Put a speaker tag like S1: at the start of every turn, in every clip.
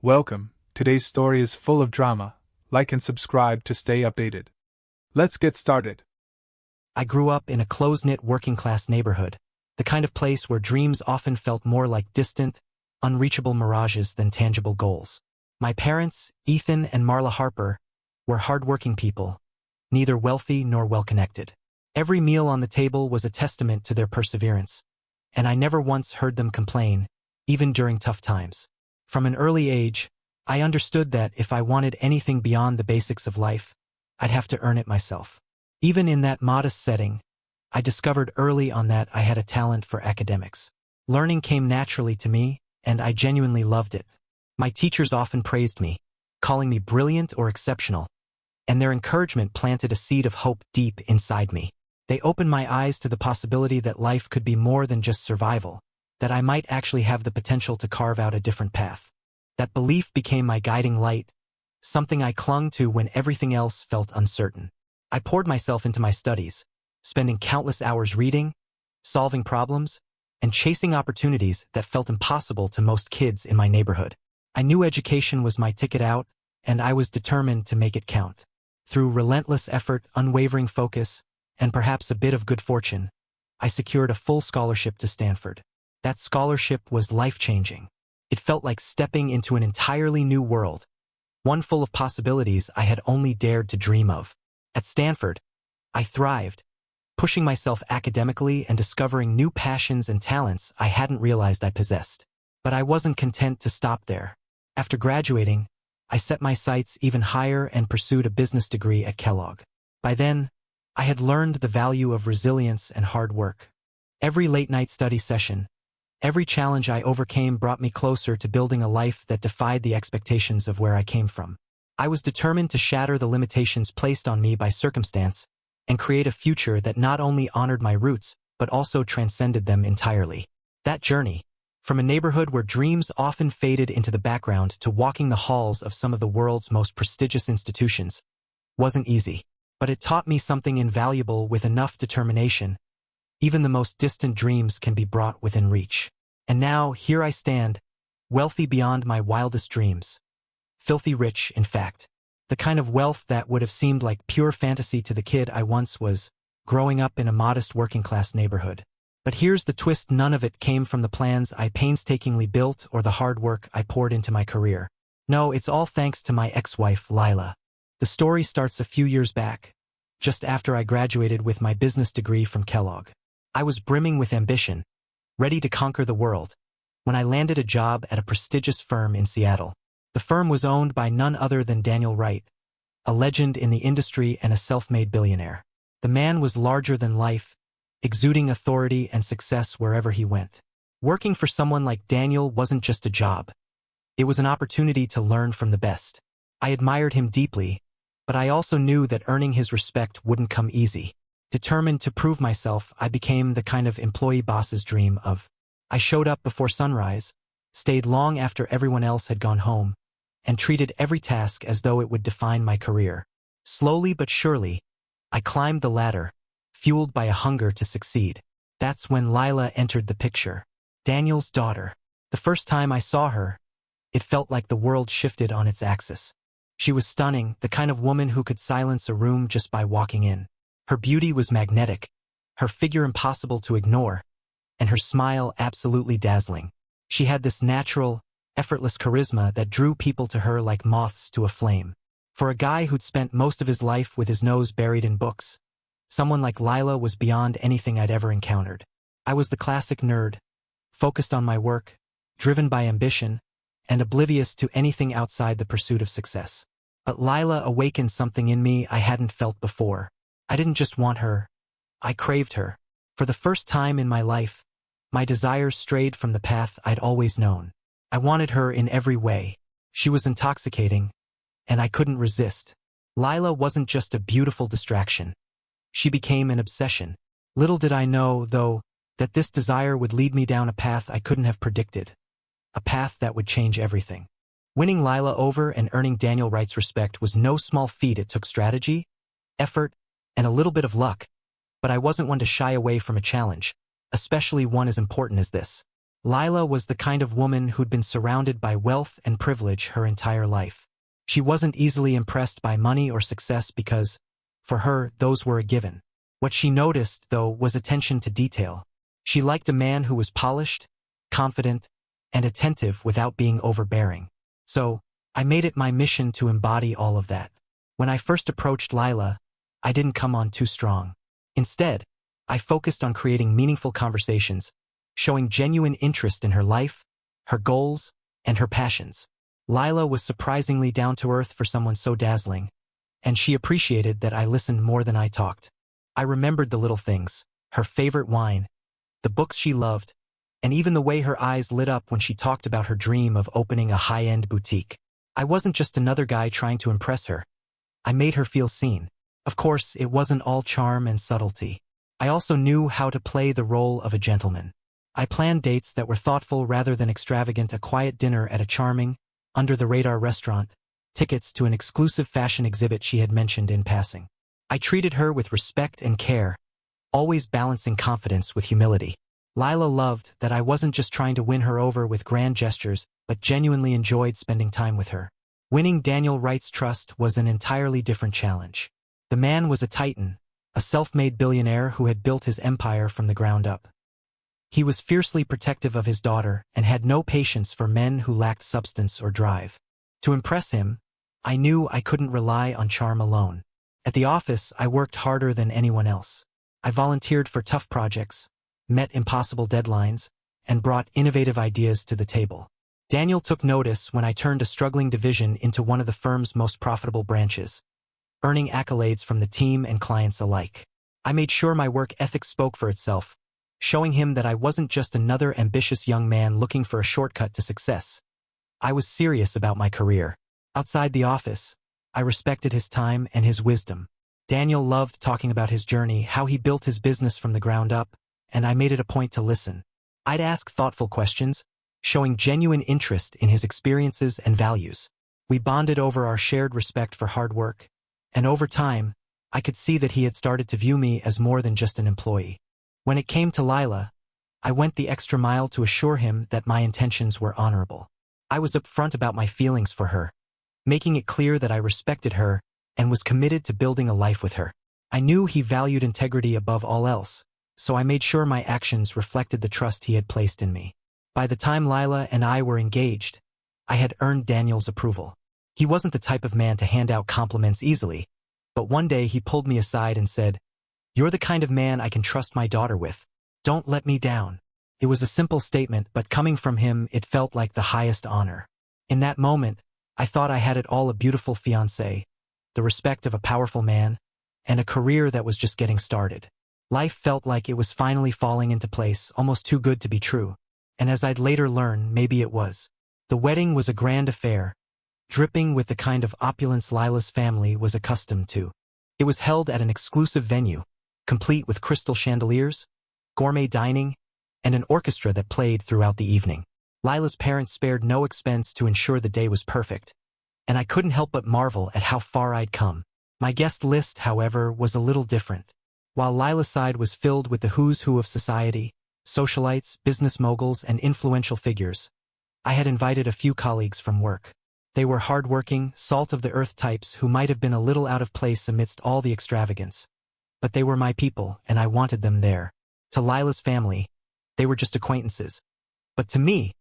S1: Welcome, today's story is full of drama. Like and subscribe to stay updated. Let's get started.
S2: I grew up in a close-knit working-class neighborhood, the kind of place where dreams often felt more like distant, unreachable mirages than tangible goals. My parents, Ethan and Marla Harper, were hard-working people, neither wealthy nor well-connected. Every meal on the table was a testament to their perseverance, and I never once heard them complain, even during tough times. From an early age, I understood that if I wanted anything beyond the basics of life, I'd have to earn it myself. Even in that modest setting, I discovered early on that I had a talent for academics. Learning came naturally to me, and I genuinely loved it. My teachers often praised me, calling me brilliant or exceptional, and their encouragement planted a seed of hope deep inside me. They opened my eyes to the possibility that life could be more than just survival, that I might actually have the potential to carve out a different path. That belief became my guiding light, something I clung to when everything else felt uncertain. I poured myself into my studies, spending countless hours reading, solving problems, and chasing opportunities that felt impossible to most kids in my neighborhood. I knew education was my ticket out, and I was determined to make it count. Through relentless effort, unwavering focus, and perhaps a bit of good fortune, I secured a full scholarship to Stanford. That scholarship was life-changing. It felt like stepping into an entirely new world, one full of possibilities I had only dared to dream of. At Stanford, I thrived, pushing myself academically and discovering new passions and talents I hadn't realized I possessed. But I wasn't content to stop there. After graduating, I set my sights even higher and pursued a business degree at Kellogg. By then, I had learned the value of resilience and hard work. Every late-night study session, every challenge I overcame brought me closer to building a life that defied the expectations of where I came from. I was determined to shatter the limitations placed on me by circumstance and create a future that not only honored my roots, but also transcended them entirely. That journey, from a neighborhood where dreams often faded into the background to walking the halls of some of the world's most prestigious institutions, wasn't easy. But it taught me something invaluable. With enough determination, even the most distant dreams can be brought within reach. And now, here I stand, wealthy beyond my wildest dreams. Filthy rich, in fact. The kind of wealth that would have seemed like pure fantasy to the kid I once was, growing up in a modest working-class neighborhood. But here's the twist: none of it came from the plans I painstakingly built or the hard work I poured into my career. No, it's all thanks to my ex-wife, Lila. The story starts a few years back, just after I graduated with my business degree from Kellogg. I was brimming with ambition, ready to conquer the world, when I landed a job at a prestigious firm in Seattle. The firm was owned by none other than Daniel Wright, a legend in the industry and a self-made billionaire. The man was larger than life, exuding authority and success wherever he went. Working for someone like Daniel wasn't just a job. It was an opportunity to learn from the best. I admired him deeply, but I also knew that earning his respect wouldn't come easy. Determined to prove myself, I became the kind of employee bosses dream of. I showed up before sunrise, stayed long after everyone else had gone home, and treated every task as though it would define my career. Slowly but surely, I climbed the ladder, fueled by a hunger to succeed. That's when Lila entered the picture. Daniel's daughter. The first time I saw her, it felt like the world shifted on its axis. She was stunning, the kind of woman who could silence a room just by walking in. Her beauty was magnetic, her figure impossible to ignore, and her smile absolutely dazzling. She had this natural, effortless charisma that drew people to her like moths to a flame. For a guy who'd spent most of his life with his nose buried in books, someone like Lila was beyond anything I'd ever encountered. I was the classic nerd, focused on my work, driven by ambition, and oblivious to anything outside the pursuit of success. But Lila awakened something in me I hadn't felt before. I didn't just want her, I craved her. For the first time in my life, my desires strayed from the path I'd always known. I wanted her in every way. She was intoxicating, and I couldn't resist. Lila wasn't just a beautiful distraction. She became an obsession. Little did I know, though, that this desire would lead me down a path I couldn't have predicted. A path that would change everything. Winning Lila over and earning Daniel Wright's respect was no small feat. It took strategy, effort, and a little bit of luck, but I wasn't one to shy away from a challenge, especially one as important as this. Lila was the kind of woman who'd been surrounded by wealth and privilege her entire life. She wasn't easily impressed by money or success because, for her, those were a given. What she noticed, though, was attention to detail. She liked a man who was polished, confident, and attentive without being overbearing. So, I made it my mission to embody all of that. When I first approached Lila, I didn't come on too strong. Instead, I focused on creating meaningful conversations, showing genuine interest in her life, her goals, and her passions. Lila was surprisingly down-to-earth for someone so dazzling, and she appreciated that I listened more than I talked. I remembered the little things, her favorite wine, the books she loved, and even the way her eyes lit up when she talked about her dream of opening a high-end boutique. I wasn't just another guy trying to impress her. I made her feel seen. Of course, it wasn't all charm and subtlety. I also knew how to play the role of a gentleman. I planned dates that were thoughtful rather than extravagant, a quiet dinner at a charming, under-the-radar restaurant, tickets to an exclusive fashion exhibit she had mentioned in passing. I treated her with respect and care, always balancing confidence with humility. Lila loved that I wasn't just trying to win her over with grand gestures, but genuinely enjoyed spending time with her. Winning Daniel Wright's trust was an entirely different challenge. The man was a titan, a self-made billionaire who had built his empire from the ground up. He was fiercely protective of his daughter and had no patience for men who lacked substance or drive. To impress him, I knew I couldn't rely on charm alone. At the office, I worked harder than anyone else. I volunteered for tough projects, met impossible deadlines, and brought innovative ideas to the table. Daniel took notice when I turned a struggling division into one of the firm's most profitable branches, earning accolades from the team and clients alike. I made sure my work ethic spoke for itself, showing him that I wasn't just another ambitious young man looking for a shortcut to success. I was serious about my career. Outside the office, I respected his time and his wisdom. Daniel loved talking about his journey, how he built his business from the ground up, and I made it a point to listen. I'd ask thoughtful questions, showing genuine interest in his experiences and values. We bonded over our shared respect for hard work, and over time, I could see that he had started to view me as more than just an employee. When it came to Lila, I went the extra mile to assure him that my intentions were honorable. I was upfront about my feelings for her, making it clear that I respected her and was committed to building a life with her. I knew he valued integrity above all else, so I made sure my actions reflected the trust he had placed in me. By the time Lila and I were engaged, I had earned Daniel's approval. He wasn't the type of man to hand out compliments easily, but one day he pulled me aside and said, "You're the kind of man I can trust my daughter with. Don't let me down." It was a simple statement, but coming from him, it felt like the highest honor. In that moment, I thought I had it all: a beautiful fiancée, the respect of a powerful man, and a career that was just getting started. Life felt like it was finally falling into place, almost too good to be true. And as I'd later learn, maybe it was. The wedding was a grand affair, dripping with the kind of opulence Lila's family was accustomed to. It was held at an exclusive venue, complete with crystal chandeliers, gourmet dining, and an orchestra that played throughout the evening. Lila's parents spared no expense to ensure the day was perfect, and I couldn't help but marvel at how far I'd come. My guest list, however, was a little different. While Lila's side was filled with the who's who of society, socialites, business moguls, and influential figures, I had invited a few colleagues from work. They were hard-working, salt-of-the-earth types who might have been a little out of place amidst all the extravagance. But they were my people, and I wanted them there. To Lila's family, they were just acquaintances. But to me,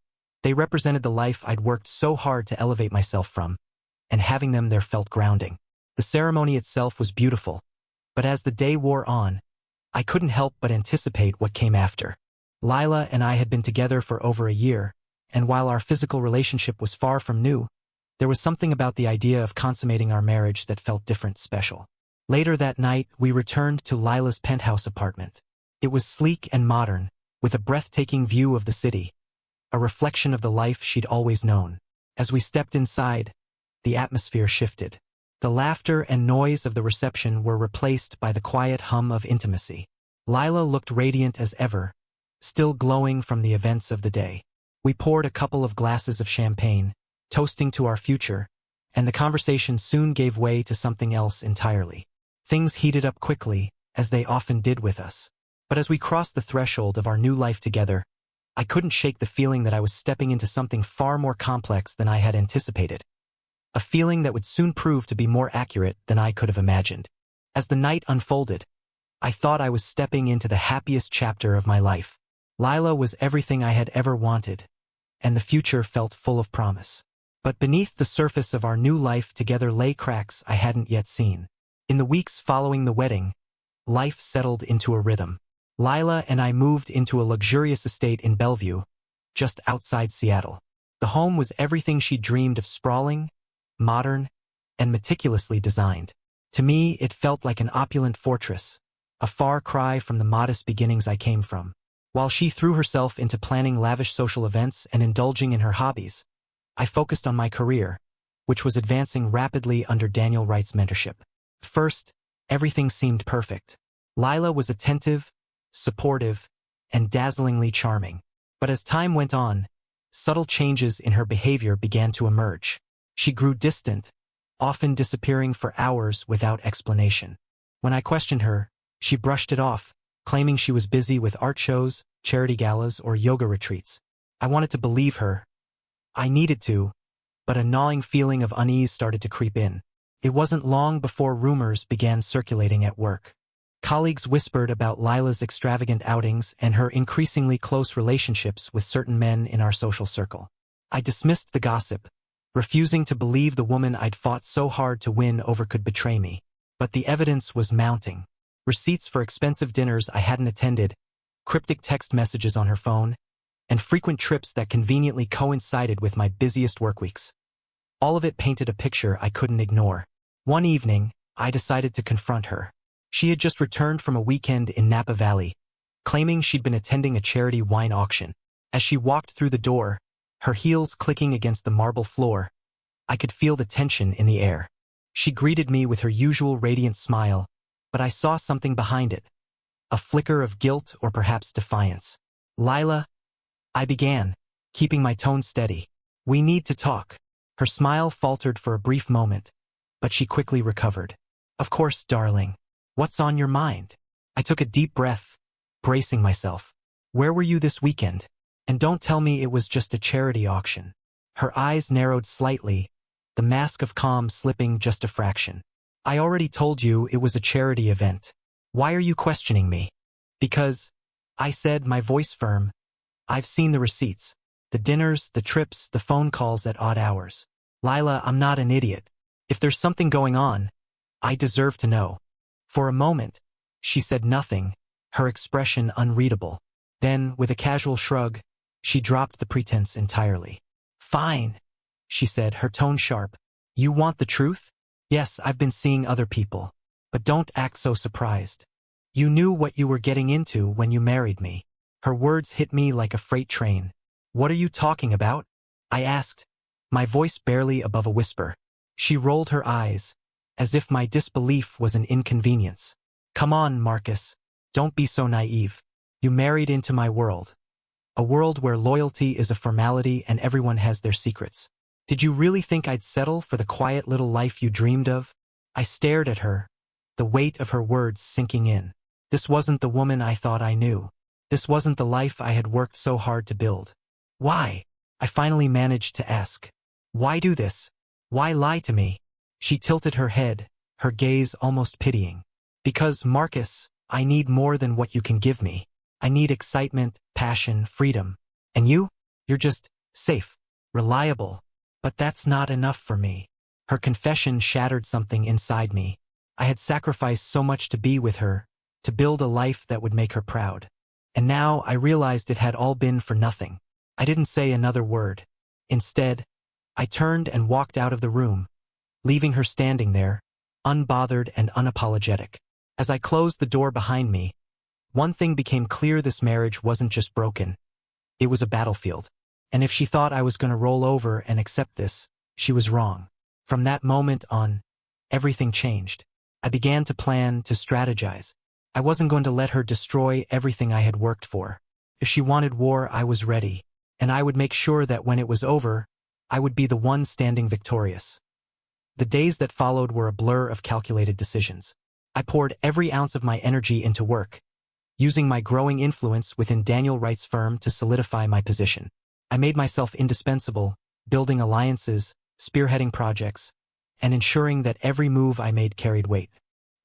S2: they represented the life I'd worked so hard to elevate myself from, and having them there felt grounding. The ceremony itself was beautiful, but as the day wore on, I couldn't help but anticipate what came after. Lila and I had been together for over a year, and while our physical relationship was far from new, there was something about the idea of consummating our marriage that felt different, special. Later that night, we returned to Lila's penthouse apartment. It was sleek and modern, with a breathtaking view of the city, a reflection of the life she'd always known. As we stepped inside, the atmosphere shifted. The laughter and noise of the reception were replaced by the quiet hum of intimacy. Lila looked radiant as ever, still glowing from the events of the day. We poured a couple of glasses of champagne, toasting to our future, and the conversation soon gave way to something else entirely. Things heated up quickly, as they often did with us. But as we crossed the threshold of our new life together, I couldn't shake the feeling that I was stepping into something far more complex than I had anticipated. A feeling that would soon prove to be more accurate than I could have imagined. As the night unfolded, I thought I was stepping into the happiest chapter of my life. Lila was everything I had ever wanted, and the future felt full of promise. But beneath the surface of our new life together lay cracks I hadn't yet seen. In the weeks following the wedding, life settled into a rhythm. Lila and I moved into a luxurious estate in Bellevue, just outside Seattle. The home was everything she dreamed of: sprawling, modern, and meticulously designed. To me, it felt like an opulent fortress, a far cry from the modest beginnings I came from. While she threw herself into planning lavish social events and indulging in her hobbies, I focused on my career, which was advancing rapidly under Daniel Wright's mentorship. First, everything seemed perfect. Lila was attentive, supportive, and dazzlingly charming. But as time went on, subtle changes in her behavior began to emerge. She grew distant, often disappearing for hours without explanation. When I questioned her, she brushed it off, claiming she was busy with art shows, charity galas, or yoga retreats. I wanted to believe her. I needed to, but a gnawing feeling of unease started to creep in. It wasn't long before rumors began circulating at work. Colleagues whispered about Lila's extravagant outings and her increasingly close relationships with certain men in our social circle. I dismissed the gossip, refusing to believe the woman I'd fought so hard to win over could betray me. But the evidence was mounting. Receipts for expensive dinners I hadn't attended, cryptic text messages on her phone, and frequent trips that conveniently coincided with my busiest work weeks. All of it painted a picture I couldn't ignore. One evening, I decided to confront her. She had just returned from a weekend in Napa Valley, claiming she'd been attending a charity wine auction. As she walked through the door, her heels clicking against the marble floor, I could feel the tension in the air. She greeted me with her usual radiant smile, but I saw something behind it. A flicker of guilt or perhaps defiance. "Lila," I began, keeping my tone steady. "We need to talk." Her smile faltered for a brief moment, but she quickly recovered. "Of course, darling. What's on your mind?" I took a deep breath, bracing myself. "Where were you this weekend? And don't tell me it was just a charity auction." Her eyes narrowed slightly, the mask of calm slipping just a fraction. "I already told you it was a charity event. Why are you questioning me?" "Because," I said, my voice firm, "I've seen the receipts. The dinners, the trips, the phone calls at odd hours. Lila, I'm not an idiot. If there's something going on, I deserve to know." For a moment, she said nothing, her expression unreadable. Then, with a casual shrug, she dropped the pretense entirely. "Fine," she said, her tone sharp. "You want the truth? Yes, I've been seeing other people. But don't act so surprised. You knew what you were getting into when you married me." Her words hit me like a freight train. "What are you talking about?" I asked, my voice barely above a whisper. She rolled her eyes, as if my disbelief was an inconvenience. "Come on, Marcus. Don't be so naive. You married into my world. A world where loyalty is a formality and everyone has their secrets. Did you really think I'd settle for the quiet little life you dreamed of?" I stared at her, the weight of her words sinking in. This wasn't the woman I thought I knew. This wasn't the life I had worked so hard to build. "Why?" I finally managed to ask. "Why do this? Why lie to me?" She tilted her head, her gaze almost pitying. "Because, Marcus, I need more than what you can give me. I need excitement, passion, freedom. And you're just safe, reliable. But that's not enough for me." Her confession shattered something inside me. I had sacrificed so much to be with her, to build a life that would make her proud. And now I realized it had all been for nothing. I didn't say another word. Instead, I turned and walked out of the room, leaving her standing there, unbothered and unapologetic. As I closed the door behind me, one thing became clear: this marriage wasn't just broken. It was a battlefield. And if she thought I was going to roll over and accept this, she was wrong. From that moment on, everything changed. I began to plan, to strategize. I wasn't going to let her destroy everything I had worked for. If she wanted war, I was ready, and I would make sure that when it was over, I would be the one standing victorious. The days that followed were a blur of calculated decisions. I poured every ounce of my energy into work, using my growing influence within Daniel Wright's firm to solidify my position. I made myself indispensable, building alliances, spearheading projects, and ensuring that every move I made carried weight.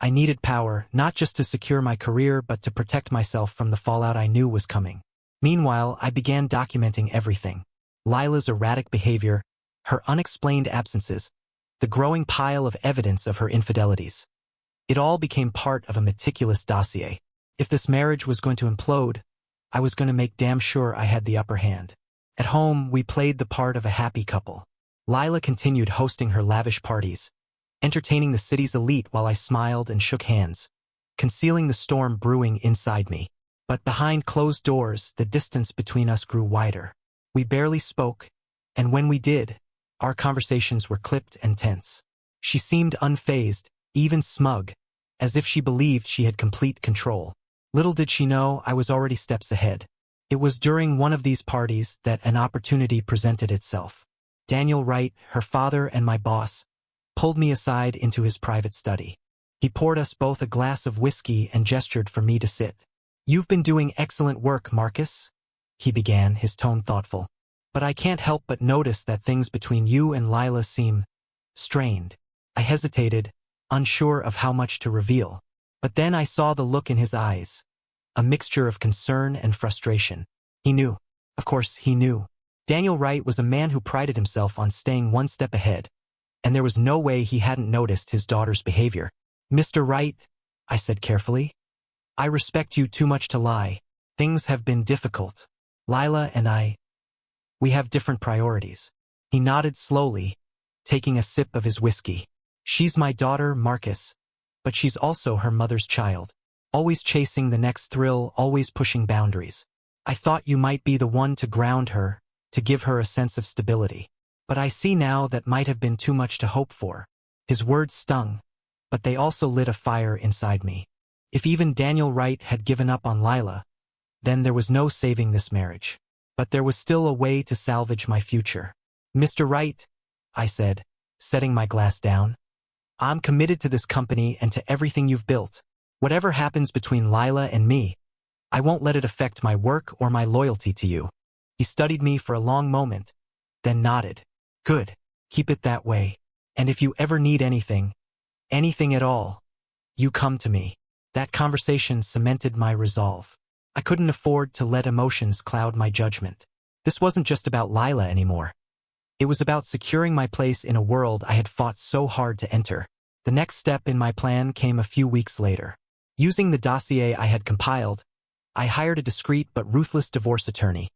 S2: I needed power, not just to secure my career but to protect myself from the fallout I knew was coming. Meanwhile, I began documenting everything. Lila's erratic behavior, her unexplained absences, the growing pile of evidence of her infidelities. It all became part of a meticulous dossier. If this marriage was going to implode, I was going to make damn sure I had the upper hand. At home, we played the part of a happy couple. Lila continued hosting her lavish parties, entertaining the city's elite while I smiled and shook hands, concealing the storm brewing inside me. But behind closed doors, the distance between us grew wider. We barely spoke, and when we did, our conversations were clipped and tense. She seemed unfazed, even smug, as if she believed she had complete control. Little did she know I was already steps ahead. It was during one of these parties that an opportunity presented itself. Daniel Wright, her father and my boss, pulled me aside into his private study. He poured us both a glass of whiskey and gestured for me to sit. "You've been doing excellent work, Marcus," he began, his tone thoughtful. "But I can't help but notice that things between you and Lila seem strained." I hesitated, unsure of how much to reveal. But then I saw the look in his eyes, a mixture of concern and frustration. He knew. Of course, he knew. Daniel Wright was a man who prided himself on staying one step ahead, and there was no way he hadn't noticed his daughter's behavior. "Mr. Wright," I said carefully, "I respect you too much to lie. Things have been difficult. Lila and we have different priorities." He nodded slowly, taking a sip of his whiskey. "She's my daughter, Marcus, but she's also her mother's child. Always chasing the next thrill, always pushing boundaries. I thought you might be the one to ground her, to give her a sense of stability. But I see now that might have been too much to hope for." His words stung, but they also lit a fire inside me. If even Daniel Wright had given up on Lila, then there was no saving this marriage. But there was still a way to salvage my future. "Mr. Wright," I said, setting my glass down, "I'm committed to this company and to everything you've built. Whatever happens between Lila and me, I won't let it affect my work or my loyalty to you." He studied me for a long moment, then nodded. "Good. Keep it that way. And if you ever need anything at all, you come to me." That conversation cemented my resolve. I couldn't afford to let emotions cloud my judgment. This wasn't just about Lila anymore. It was about securing my place in a world I had fought so hard to enter. The next step in my plan came a few weeks later. Using the dossier I had compiled, I hired a discreet but ruthless divorce attorney,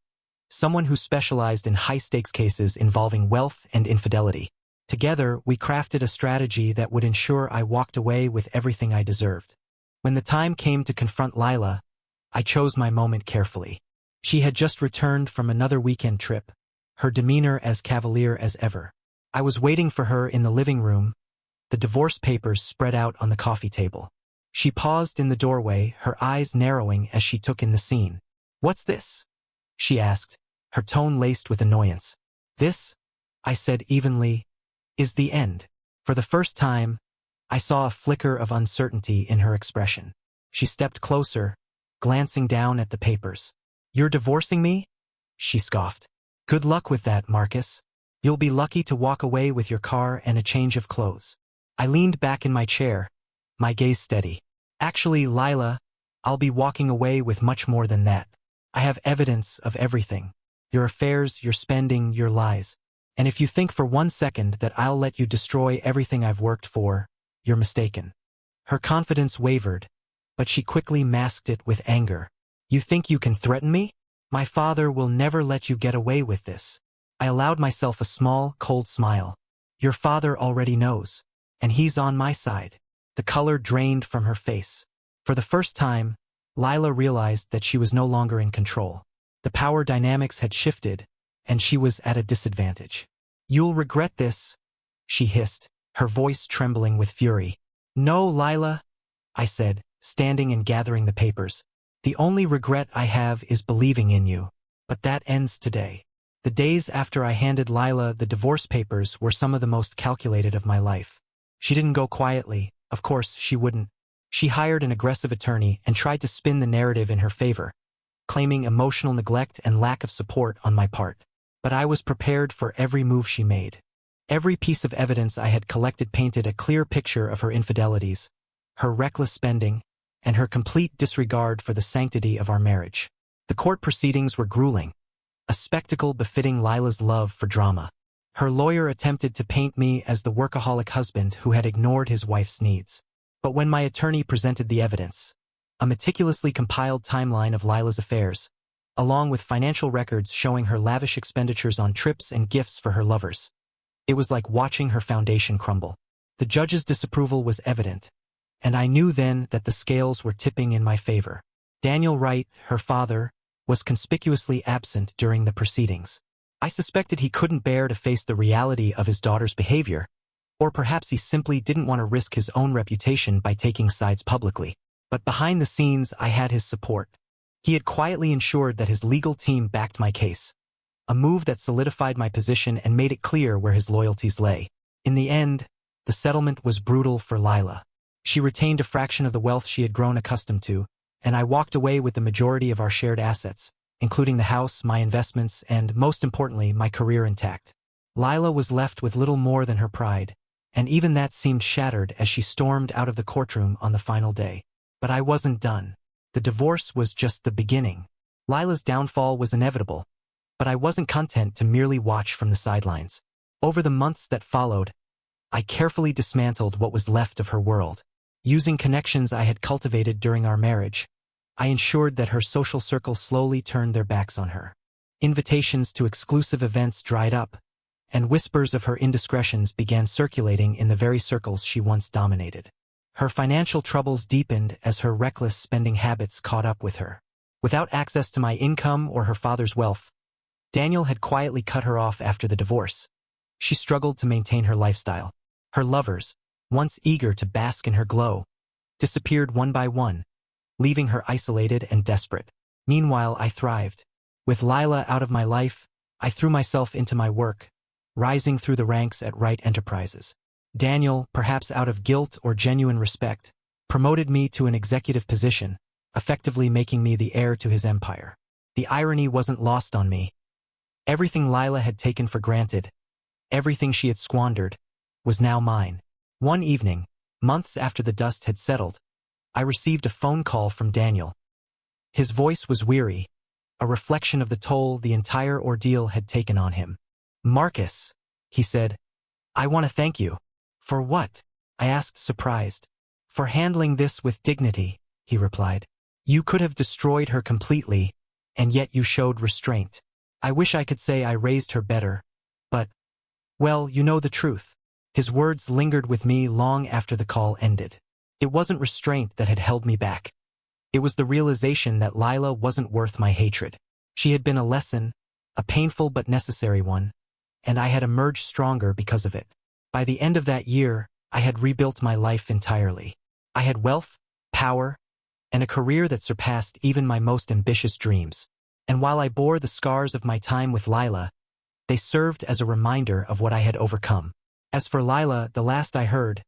S2: someone who specialized in high-stakes cases involving wealth and infidelity. Together, we crafted a strategy that would ensure I walked away with everything I deserved. When the time came to confront Lila, I chose my moment carefully. She had just returned from another weekend trip, her demeanor as cavalier as ever. I was waiting for her in the living room, the divorce papers spread out on the coffee table. She paused in the doorway, her eyes narrowing as she took in the scene. "What's this?" she asked, her tone laced with annoyance. "This," I said evenly, "is the end." For the first time, I saw a flicker of uncertainty in her expression. She stepped closer, glancing down at the papers. "You're divorcing me?" she scoffed. "Good luck with that, Marcus. You'll be lucky to walk away with your car and a change of clothes." I leaned back in my chair, my gaze steady. "Actually, Lila, I'll be walking away with much more than that. I have evidence of everything. Your affairs, your spending, your lies. And if you think for 1 second that I'll let you destroy everything I've worked for, you're mistaken." Her confidence wavered, but she quickly masked it with anger. "You think you can threaten me? My father will never let you get away with this." I allowed myself a small, cold smile. "Your father already knows, and he's on my side." The color drained from her face. For the first time, Lila realized that she was no longer in control. The power dynamics had shifted, and she was at a disadvantage. "You'll regret this," she hissed, her voice trembling with fury. "No, Lila," I said, standing and gathering the papers. "The only regret I have is believing in you. But that ends today." The days after I handed Lila the divorce papers were some of the most calculated of my life. She didn't go quietly. Of course, she wouldn't. She hired an aggressive attorney and tried to spin the narrative in her favor, claiming emotional neglect and lack of support on my part. But I was prepared for every move she made. Every piece of evidence I had collected painted a clear picture of her infidelities, her reckless spending, and her complete disregard for the sanctity of our marriage. The court proceedings were grueling, a spectacle befitting Lila's love for drama. Her lawyer attempted to paint me as the workaholic husband who had ignored his wife's needs. But when my attorney presented the evidence, a meticulously compiled timeline of Lila's affairs, along with financial records showing her lavish expenditures on trips and gifts for her lovers, it was like watching her foundation crumble. The judge's disapproval was evident, and I knew then that the scales were tipping in my favor. Daniel Wright, her father, was conspicuously absent during the proceedings. I suspected he couldn't bear to face the reality of his daughter's behavior, or perhaps he simply didn't want to risk his own reputation by taking sides publicly. But behind the scenes, I had his support. He had quietly ensured that his legal team backed my case, a move that solidified my position and made it clear where his loyalties lay. In the end, the settlement was brutal for Lila. She retained a fraction of the wealth she had grown accustomed to, and I walked away with the majority of our shared assets, including the house, my investments, and, most importantly, my career intact. Lila was left with little more than her pride, and even that seemed shattered as she stormed out of the courtroom on the final day. But I wasn't done. The divorce was just the beginning. Lila's downfall was inevitable, but I wasn't content to merely watch from the sidelines. Over the months that followed, I carefully dismantled what was left of her world. Using connections I had cultivated during our marriage, I ensured that her social circle slowly turned their backs on her. Invitations to exclusive events dried up, and whispers of her indiscretions began circulating in the very circles she once dominated. Her financial troubles deepened as her reckless spending habits caught up with her. Without access to my income or her father's wealth, Daniel had quietly cut her off after the divorce. She struggled to maintain her lifestyle. Her lovers, once eager to bask in her glow, disappeared one by one, leaving her isolated and desperate. Meanwhile, I thrived. With Lila out of my life, I threw myself into my work, rising through the ranks at Wright Enterprises. Daniel, perhaps out of guilt or genuine respect, promoted me to an executive position, effectively making me the heir to his empire. The irony wasn't lost on me. Everything Lila had taken for granted, everything she had squandered, was now mine. One evening, months after the dust had settled, I received a phone call from Daniel. His voice was weary, a reflection of the toll the entire ordeal had taken on him. "Marcus," he said, "I want to thank you." "For what?" I asked, surprised. "For handling this with dignity," he replied. "You could have destroyed her completely, and yet you showed restraint. I wish I could say I raised her better, but, well, you know the truth." His words lingered with me long after the call ended. It wasn't restraint that had held me back. It was the realization that Lila wasn't worth my hatred. She had been a lesson, a painful but necessary one, and I had emerged stronger because of it. By the end of that year, I had rebuilt my life entirely. I had wealth, power, and a career that surpassed even my most ambitious dreams. And while I bore the scars of my time with Lila, they served as a reminder of what I had overcome. As for Lila, the last I heard,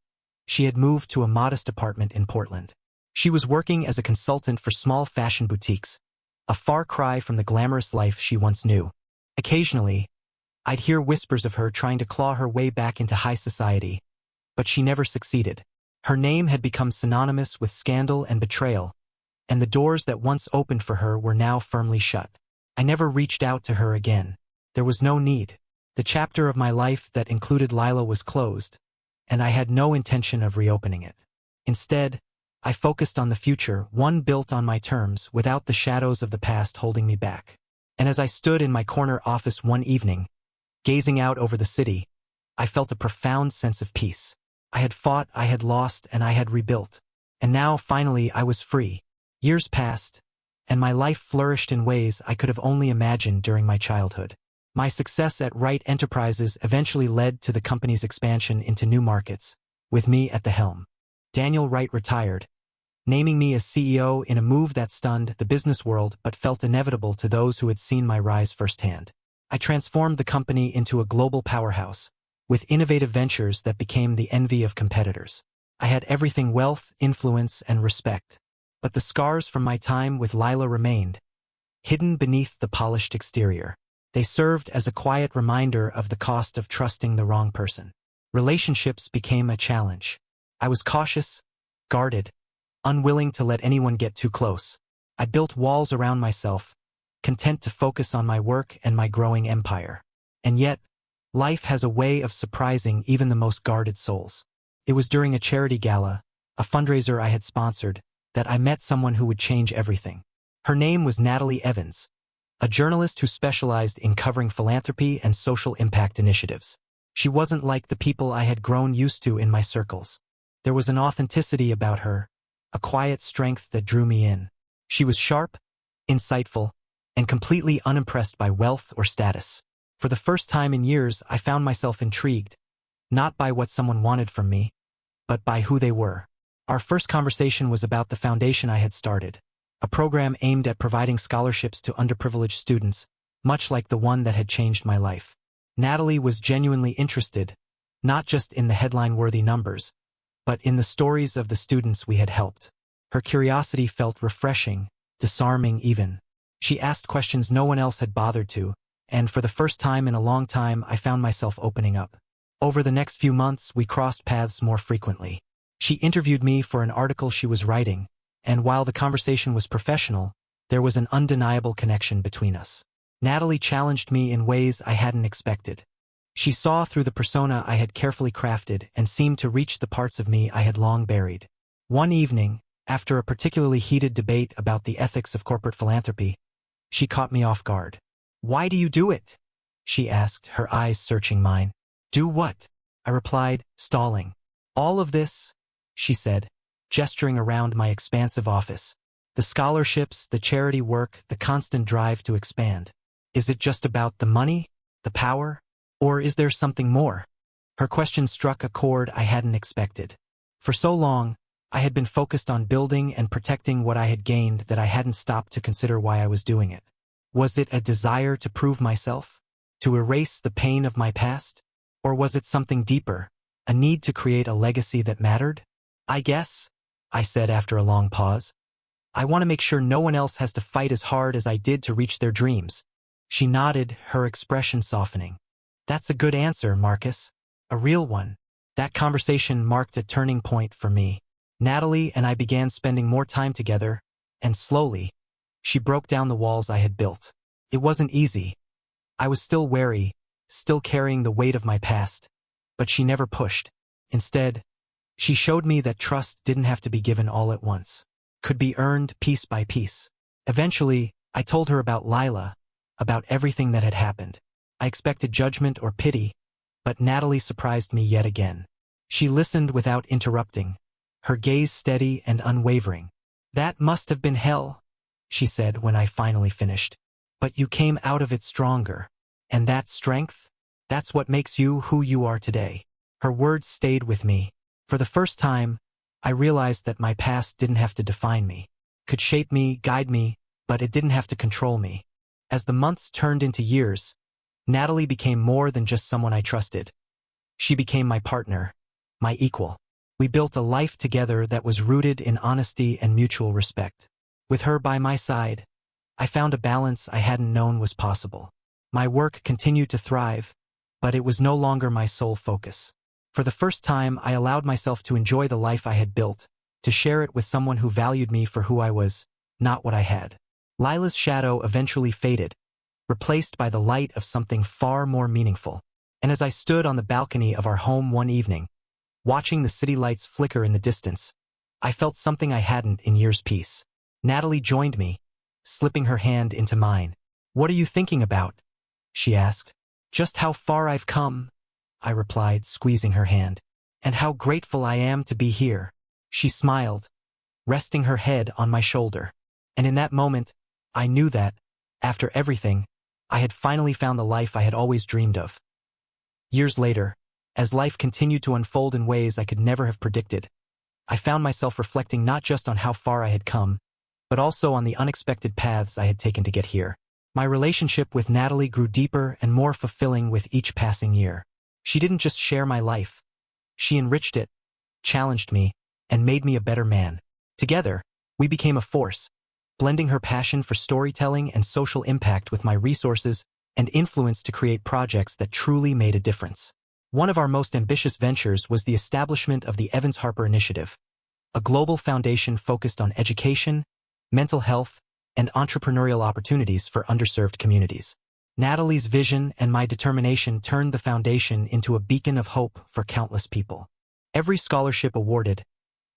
S2: she had moved to a modest apartment in Portland. She was working as a consultant for small fashion boutiques, a far cry from the glamorous life she once knew. Occasionally, I'd hear whispers of her trying to claw her way back into high society, but she never succeeded. Her name had become synonymous with scandal and betrayal, and the doors that once opened for her were now firmly shut. I never reached out to her again. There was no need. The chapter of my life that included Lila was closed, and I had no intention of reopening it. Instead, I focused on the future, one built on my terms, without the shadows of the past holding me back. And as I stood in my corner office one evening, gazing out over the city, I felt a profound sense of peace. I had fought, I had lost, and I had rebuilt. And now, finally, I was free. Years passed, and my life flourished in ways I could have only imagined during my childhood. My success at Wright Enterprises eventually led to the company's expansion into new markets, with me at the helm. Daniel Wright retired, naming me as CEO in a move that stunned the business world but felt inevitable to those who had seen my rise firsthand. I transformed the company into a global powerhouse, with innovative ventures that became the envy of competitors. I had everything: wealth, influence, and respect. But the scars from my time with Lila remained, hidden beneath the polished exterior. They served as a quiet reminder of the cost of trusting the wrong person. Relationships became a challenge. I was cautious, guarded, unwilling to let anyone get too close. I built walls around myself, content to focus on my work and my growing empire. And yet, life has a way of surprising even the most guarded souls. It was during a charity gala, a fundraiser I had sponsored, that I met someone who would change everything. Her name was Natalie Evans, a journalist who specialized in covering philanthropy and social impact initiatives. She wasn't like the people I had grown used to in my circles. There was an authenticity about her, a quiet strength that drew me in. She was sharp, insightful, and completely unimpressed by wealth or status. For the first time in years, I found myself intrigued, not by what someone wanted from me, but by who they were. Our first conversation was about the foundation I had started, a program aimed at providing scholarships to underprivileged students, much like the one that had changed my life. Natalie was genuinely interested, not just in the headline-worthy numbers, but in the stories of the students we had helped. Her curiosity felt refreshing, disarming even. She asked questions no one else had bothered to, and for the first time in a long time I found myself opening up. Over the next few months, we crossed paths more frequently. She interviewed me for an article she was writing, and while the conversation was professional, there was an undeniable connection between us. Natalie challenged me in ways I hadn't expected. She saw through the persona I had carefully crafted and seemed to reach the parts of me I had long buried. One evening, after a particularly heated debate about the ethics of corporate philanthropy, she caught me off guard. "Why do you do it?" she asked, her eyes searching mine. "Do what?" I replied, stalling. "All of this," she said, gesturing around my expansive office. "The scholarships, the charity work, the constant drive to expand. Is it just about the money, the power, or is there something more?" Her question struck a chord I hadn't expected. For so long, I had been focused on building and protecting what I had gained that I hadn't stopped to consider why I was doing it. Was it a desire to prove myself? To erase the pain of my past? Or was it something deeper, a need to create a legacy that mattered? "I guess," I said after a long pause, "I want to make sure no one else has to fight as hard as I did to reach their dreams." She nodded, her expression softening. "That's a good answer, Marcus. A real one." That conversation marked a turning point for me. Natalie and I began spending more time together, and slowly, she broke down the walls I had built. It wasn't easy. I was still wary, still carrying the weight of my past, but she never pushed. Instead, she showed me that trust didn't have to be given all at once, could be earned piece by piece. Eventually, I told her about Lila, about everything that had happened. I expected judgment or pity, but Natalie surprised me yet again. She listened without interrupting, her gaze steady and unwavering. "That must have been hell," she said when I finally finished. "But you came out of it stronger. And that strength, that's what makes you who you are today." Her words stayed with me. For the first time, I realized that my past didn't have to define me. It could shape me, guide me, but it didn't have to control me. As the months turned into years, Natalie became more than just someone I trusted. She became my partner, my equal. We built a life together that was rooted in honesty and mutual respect. With her by my side, I found a balance I hadn't known was possible. My work continued to thrive, but it was no longer my sole focus. For the first time, I allowed myself to enjoy the life I had built, to share it with someone who valued me for who I was, not what I had. Lila's shadow eventually faded, replaced by the light of something far more meaningful. And as I stood on the balcony of our home one evening, watching the city lights flicker in the distance, I felt something I hadn't in years. Peace. Natalie joined me, slipping her hand into mine. "What are you thinking about?" she asked. "Just how far I've come," I replied, squeezing her hand. "And how grateful I am to be here." She smiled, resting her head on my shoulder. And in that moment, I knew that, after everything, I had finally found the life I had always dreamed of. Years later, as life continued to unfold in ways I could never have predicted, I found myself reflecting not just on how far I had come, but also on the unexpected paths I had taken to get here. My relationship with Natalie grew deeper and more fulfilling with each passing year. She didn't just share my life. She enriched it, challenged me, and made me a better man. Together, we became a force, blending her passion for storytelling and social impact with my resources and influence to create projects that truly made a difference. One of our most ambitious ventures was the establishment of the Evans Harper Initiative, a global foundation focused on education, mental health, and entrepreneurial opportunities for underserved communities. Natalie's vision and my determination turned the foundation into a beacon of hope for countless people. Every scholarship awarded,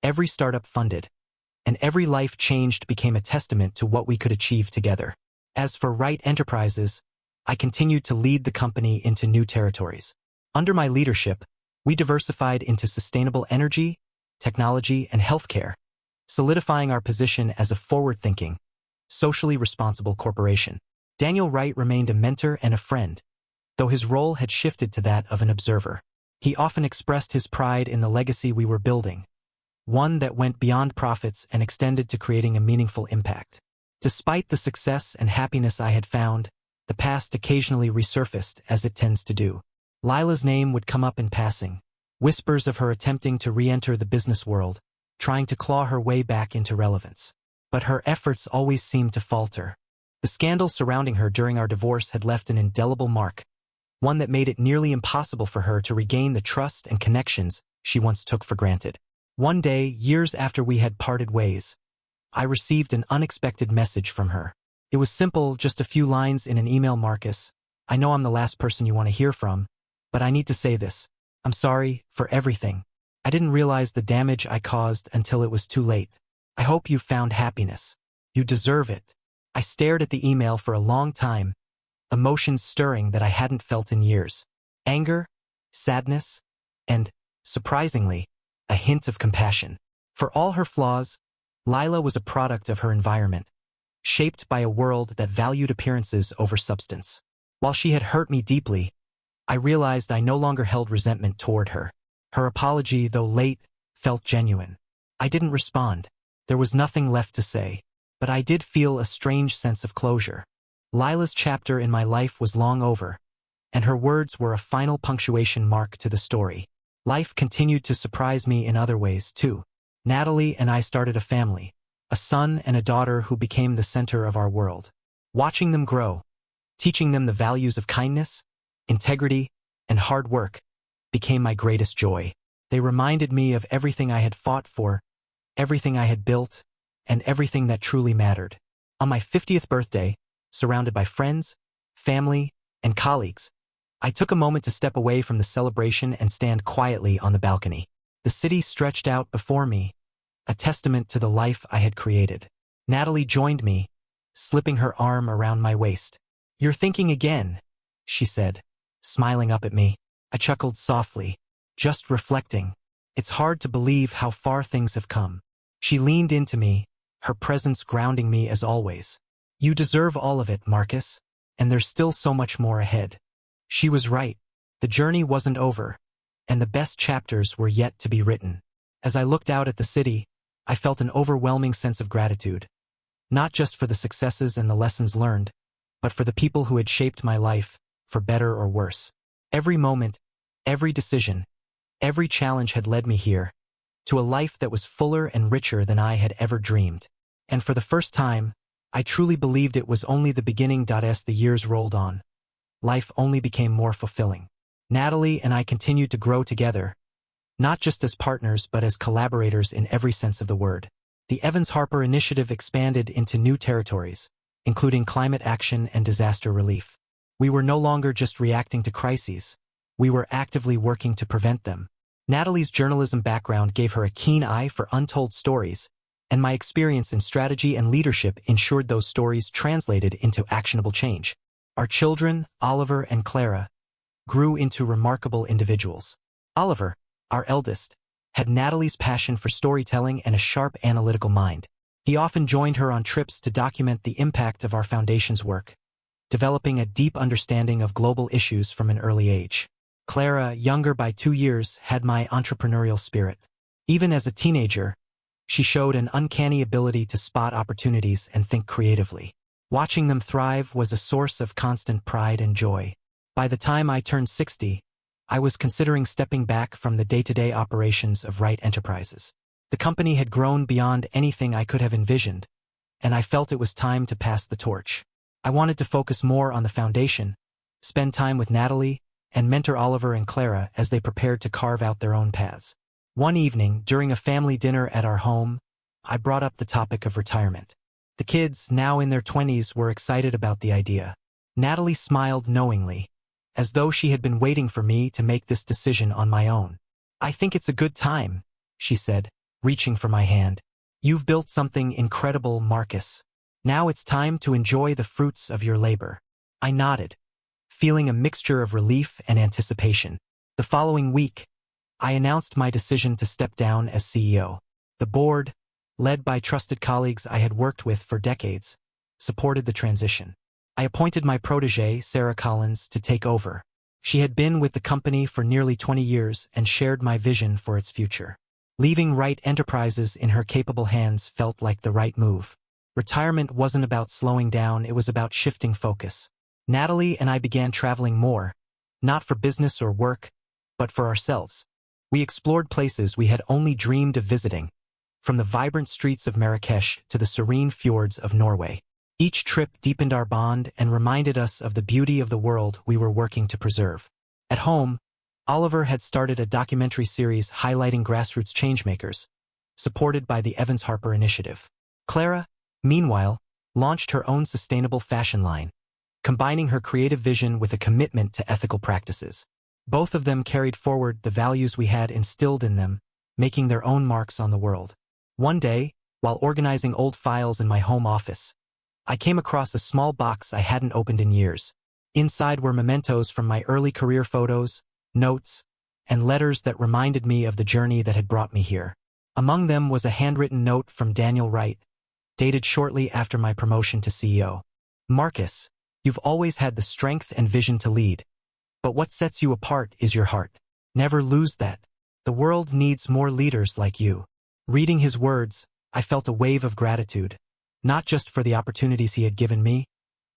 S2: every startup funded, and every life changed became a testament to what we could achieve together. As for Right Enterprises, I continued to lead the company into new territories. Under my leadership, we diversified into sustainable energy, technology, and healthcare, solidifying our position as a forward-thinking, socially responsible corporation. Daniel Wright remained a mentor and a friend, though his role had shifted to that of an observer. He often expressed his pride in the legacy we were building, one that went beyond profits and extended to creating a meaningful impact. Despite the success and happiness I had found, the past occasionally resurfaced, as it tends to do. Lila's name would come up in passing, whispers of her attempting to re-enter the business world, trying to claw her way back into relevance. But her efforts always seemed to falter. The scandal surrounding her during our divorce had left an indelible mark, one that made it nearly impossible for her to regain the trust and connections she once took for granted. One day, years after we had parted ways, I received an unexpected message from her. It was simple, just a few lines in an email. Marcus, I know I'm the last person you want to hear from, but I need to say this. I'm sorry for everything. I didn't realize the damage I caused until it was too late. I hope you found happiness. You deserve it. I stared at the email for a long time, emotions stirring that I hadn't felt in years. Anger, sadness, and, surprisingly, a hint of compassion. For all her flaws, Lila was a product of her environment, shaped by a world that valued appearances over substance. While she had hurt me deeply, I realized I no longer held resentment toward her. Her apology, though late, felt genuine. I didn't respond. There was nothing left to say, but I did feel a strange sense of closure. Lila's chapter in my life was long over, and her words were a final punctuation mark to the story. Life continued to surprise me in other ways, too. Natalie and I started a family, a son and a daughter who became the center of our world. Watching them grow, teaching them the values of kindness, integrity, and hard work, became my greatest joy. They reminded me of everything I had fought for, everything I had built, and everything that truly mattered. On my 50th birthday, surrounded by friends, family, and colleagues, I took a moment to step away from the celebration and stand quietly on the balcony. The city stretched out before me, a testament to the life I had created. Natalie joined me, slipping her arm around my waist. "You're thinking again," she said, smiling up at me. I chuckled softly, just reflecting. It's hard to believe how far things have come. She leaned into me, her presence grounding me as always. "You deserve all of it, Marcus, and there's still so much more ahead." She was right. The journey wasn't over, and the best chapters were yet to be written. As I looked out at the city, I felt an overwhelming sense of gratitude, not just for the successes and the lessons learned, but for the people who had shaped my life, for better or worse. Every moment, every decision, every challenge had led me here, to a life that was fuller and richer than I had ever dreamed. And for the first time, I truly believed it was only the beginning. As the years rolled on, life only became more fulfilling. Natalie and I continued to grow together, not just as partners but as collaborators in every sense of the word. The Evans Harper Initiative expanded into new territories, including climate action and disaster relief. We were no longer just reacting to crises, we were actively working to prevent them. Natalie's journalism background gave her a keen eye for untold stories, and my experience in strategy and leadership ensured those stories translated into actionable change. Our children, Oliver and Clara, grew into remarkable individuals. Oliver, our eldest, had Natalie's passion for storytelling and a sharp analytical mind. He often joined her on trips to document the impact of our foundation's work, developing a deep understanding of global issues from an early age. Clara, younger by 2 years, had my entrepreneurial spirit. Even as a teenager, she showed an uncanny ability to spot opportunities and think creatively. Watching them thrive was a source of constant pride and joy. By the time I turned 60, I was considering stepping back from the day-to-day operations of Wright Enterprises. The company had grown beyond anything I could have envisioned, and I felt it was time to pass the torch. I wanted to focus more on the foundation, spend time with Natalie, and mentor Oliver and Clara as they prepared to carve out their own paths. One evening, during a family dinner at our home, I brought up the topic of retirement. The kids, now in their 20s, were excited about the idea. Natalie smiled knowingly, as though she had been waiting for me to make this decision on my own. "I think it's a good time," she said, reaching for my hand. "You've built something incredible, Marcus. Now it's time to enjoy the fruits of your labor." I nodded, feeling a mixture of relief and anticipation. The following week, I announced my decision to step down as CEO. The board, led by trusted colleagues I had worked with for decades, supported the transition. I appointed my protégé, Sarah Collins, to take over. She had been with the company for nearly 20 years and shared my vision for its future. Leaving Wright Enterprises in her capable hands felt like the right move. Retirement wasn't about slowing down, it was about shifting focus. Natalie and I began traveling more, not for business or work, but for ourselves. We explored places we had only dreamed of visiting, from the vibrant streets of Marrakesh to the serene fjords of Norway. Each trip deepened our bond and reminded us of the beauty of the world we were working to preserve. At home, Oliver had started a documentary series highlighting grassroots changemakers, supported by the Evans Harper Initiative. Clara, meanwhile, launched her own sustainable fashion line, combining her creative vision with a commitment to ethical practices. Both of them carried forward the values we had instilled in them, making their own marks on the world. One day, while organizing old files in my home office, I came across a small box I hadn't opened in years. Inside were mementos from my early career photos, notes, and letters that reminded me of the journey that had brought me here. Among them was a handwritten note from Daniel Wright, dated shortly after my promotion to CEO. "Marcus, you've always had the strength and vision to lead, but what sets you apart is your heart. Never lose that. The world needs more leaders like you." Reading his words, I felt a wave of gratitude, not just for the opportunities he had given me,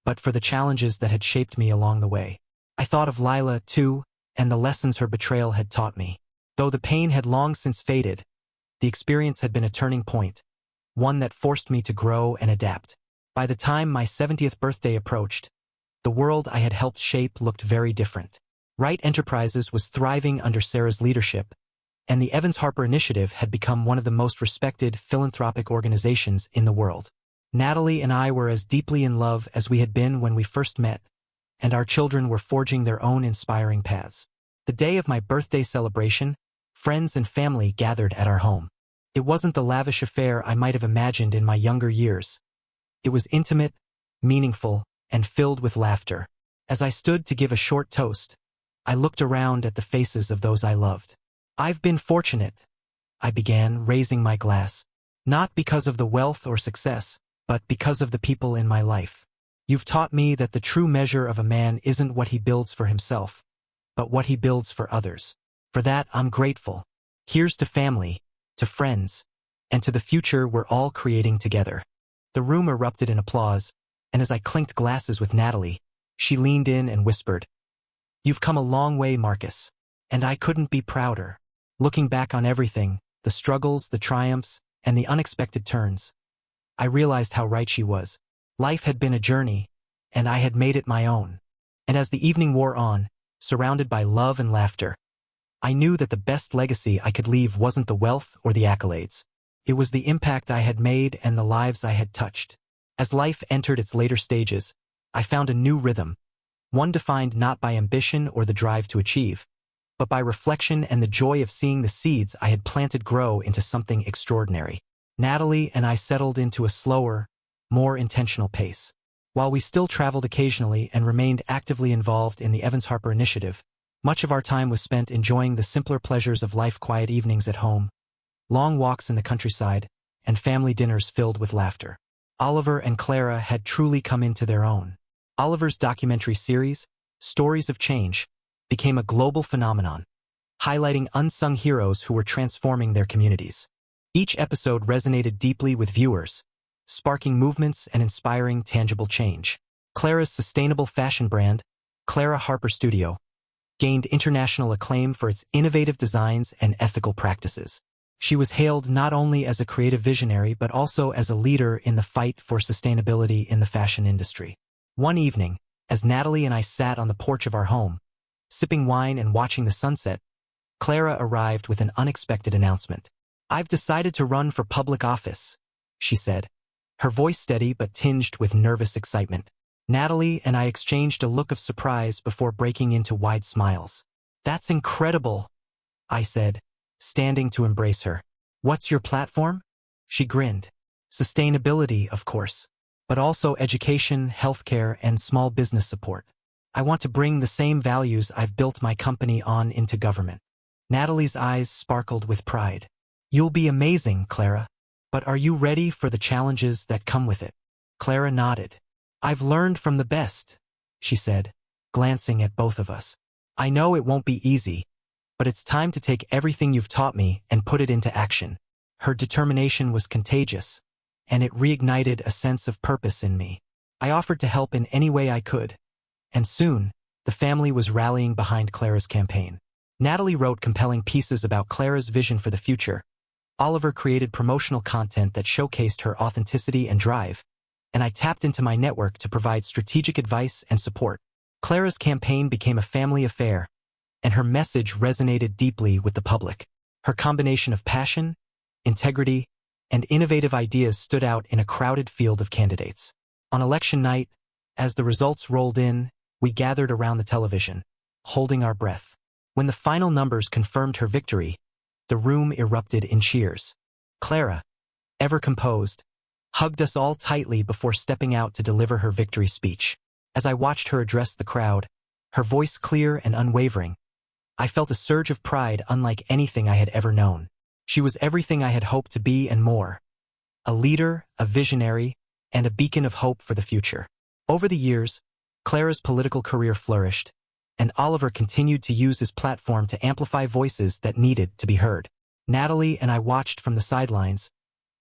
S2: but for the challenges that had shaped me along the way. I thought of Lila, too, and the lessons her betrayal had taught me. Though the pain had long since faded, the experience had been a turning point, one that forced me to grow and adapt. By the time my 70th birthday approached, the world I had helped shape looked very different. Wright Enterprises was thriving under Sarah's leadership, and the Evans Harper Initiative had become one of the most respected philanthropic organizations in the world. Natalie and I were as deeply in love as we had been when we first met, and our children were forging their own inspiring paths. The day of my birthday celebration, friends and family gathered at our home. It wasn't the lavish affair I might have imagined in my younger years. It was intimate, meaningful, and filled with laughter. As I stood to give a short toast, I looked around at the faces of those I loved. "I've been fortunate," I began, raising my glass. "Not because of the wealth or success, but because of the people in my life. You've taught me that the true measure of a man isn't what he builds for himself, but what he builds for others. For that, I'm grateful. Here's to family, to friends, and to the future we're all creating together." The room erupted in applause, and as I clinked glasses with Natalie, she leaned in and whispered, "You've come a long way, Marcus, and I couldn't be prouder." Looking back on everything, the struggles, the triumphs, and the unexpected turns, I realized how right she was. Life had been a journey, and I had made it my own. And as the evening wore on, surrounded by love and laughter, I knew that the best legacy I could leave wasn't the wealth or the accolades. It was the impact I had made and the lives I had touched. As life entered its later stages, I found a new rhythm, one defined not by ambition or the drive to achieve, but by reflection and the joy of seeing the seeds I had planted grow into something extraordinary. Natalie and I settled into a slower, more intentional pace. While we still traveled occasionally and remained actively involved in the Evans Harper Initiative, much of our time was spent enjoying the simpler pleasures of life: quiet evenings at home, long walks in the countryside, and family dinners filled with laughter. Oliver and Clara had truly come into their own. Oliver's documentary series, Stories of Change, became a global phenomenon, highlighting unsung heroes who were transforming their communities. Each episode resonated deeply with viewers, sparking movements and inspiring tangible change. Clara's sustainable fashion brand, Clara Harper Studio, gained international acclaim for its innovative designs and ethical practices. She was hailed not only as a creative visionary but also as a leader in the fight for sustainability in the fashion industry. One evening, as Natalie and I sat on the porch of our home, sipping wine and watching the sunset, Clara arrived with an unexpected announcement. "I've decided to run for public office," she said, her voice steady but tinged with nervous excitement. Natalie and I exchanged a look of surprise before breaking into wide smiles. "That's incredible," I said, standing to embrace her. "What's your platform?" She grinned. "Sustainability, of course, but also education, healthcare, and small business support. I want to bring the same values I've built my company on into government." Natalie's eyes sparkled with pride. "You'll be amazing, Clara. But are you ready for the challenges that come with it?" Clara nodded. "I've learned from the best," she said, glancing at both of us. "I know it won't be easy, but it's time to take everything you've taught me and put it into action." Her determination was contagious, and it reignited a sense of purpose in me. I offered to help in any way I could, and soon, the family was rallying behind Clara's campaign. Natalie wrote compelling pieces about Clara's vision for the future. Oliver created promotional content that showcased her authenticity and drive, and I tapped into my network to provide strategic advice and support. Clara's campaign became a family affair, and her message resonated deeply with the public. Her combination of passion, integrity, and innovative ideas stood out in a crowded field of candidates. On election night, as the results rolled in, we gathered around the television, holding our breath. When the final numbers confirmed her victory, the room erupted in cheers. Clara, ever composed, hugged us all tightly before stepping out to deliver her victory speech. As I watched her address the crowd, her voice clear and unwavering, I felt a surge of pride unlike anything I had ever known. She was everything I had hoped to be and more. A leader, a visionary, and a beacon of hope for the future. Over the years, Clara's political career flourished, and Oliver continued to use his platform to amplify voices that needed to be heard. Natalie and I watched from the sidelines,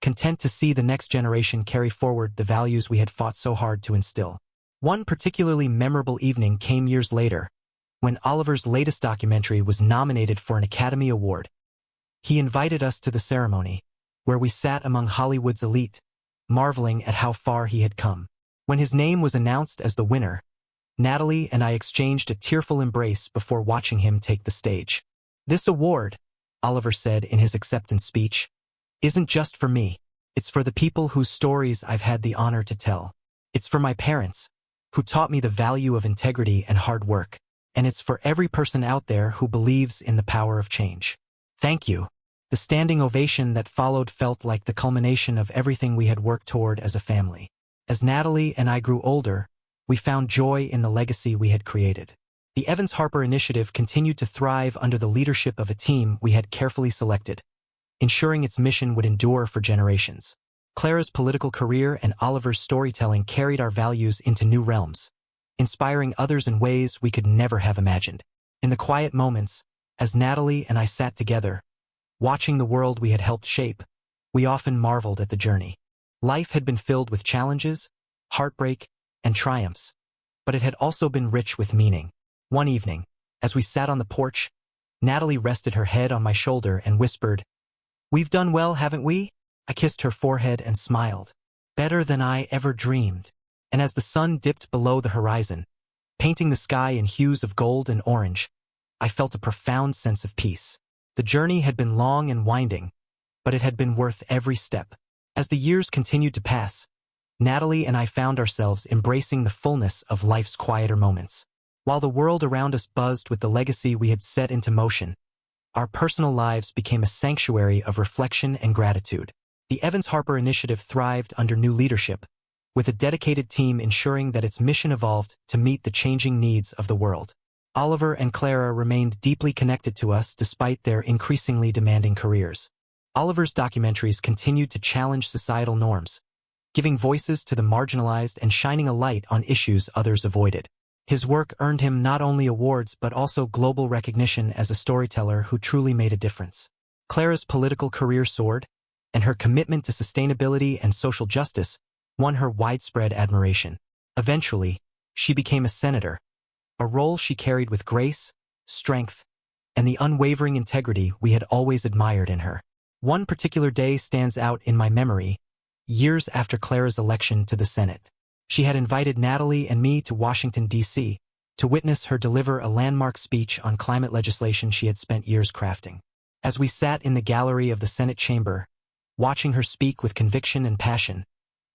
S2: content to see the next generation carry forward the values we had fought so hard to instill. One particularly memorable evening came years later, when Oliver's latest documentary was nominated for an Academy Award. He invited us to the ceremony, where we sat among Hollywood's elite, marveling at how far he had come. When his name was announced as the winner, Natalie and I exchanged a tearful embrace before watching him take the stage. "This award," Oliver said in his acceptance speech, "isn't just for me. It's for the people whose stories I've had the honor to tell. It's for my parents, who taught me the value of integrity and hard work. And it's for every person out there who believes in the power of change. Thank you." The standing ovation that followed felt like the culmination of everything we had worked toward as a family. As Natalie and I grew older, we found joy in the legacy we had created. The Evans Harper Initiative continued to thrive under the leadership of a team we had carefully selected, ensuring its mission would endure for generations. Clara's political career and Oliver's storytelling carried our values into new realms, inspiring others in ways we could never have imagined. In the quiet moments, as Natalie and I sat together, watching the world we had helped shape, we often marveled at the journey. Life had been filled with challenges, heartbreak, and triumphs, but it had also been rich with meaning. One evening, as we sat on the porch, Natalie rested her head on my shoulder and whispered, "We've done well, haven't we?" I kissed her forehead and smiled. "Better than I ever dreamed." And as the sun dipped below the horizon, painting the sky in hues of gold and orange, I felt a profound sense of peace. The journey had been long and winding, but it had been worth every step. As the years continued to pass, Natalie and I found ourselves embracing the fullness of life's quieter moments. While the world around us buzzed with the legacy we had set into motion, our personal lives became a sanctuary of reflection and gratitude. The Evans Harper Initiative thrived under new leadership, with a dedicated team ensuring that its mission evolved to meet the changing needs of the world. Oliver and Clara remained deeply connected to us despite their increasingly demanding careers. Oliver's documentaries continued to challenge societal norms, giving voices to the marginalized and shining a light on issues others avoided. His work earned him not only awards but also global recognition as a storyteller who truly made a difference. Clara's political career soared, and her commitment to sustainability and social justice won her widespread admiration. Eventually, she became a senator, a role she carried with grace, strength, and the unwavering integrity we had always admired in her. One particular day stands out in my memory, years after Clara's election to the Senate. She had invited Natalie and me to Washington, D.C., to witness her deliver a landmark speech on climate legislation she had spent years crafting. As we sat in the gallery of the Senate chamber, watching her speak with conviction and passion,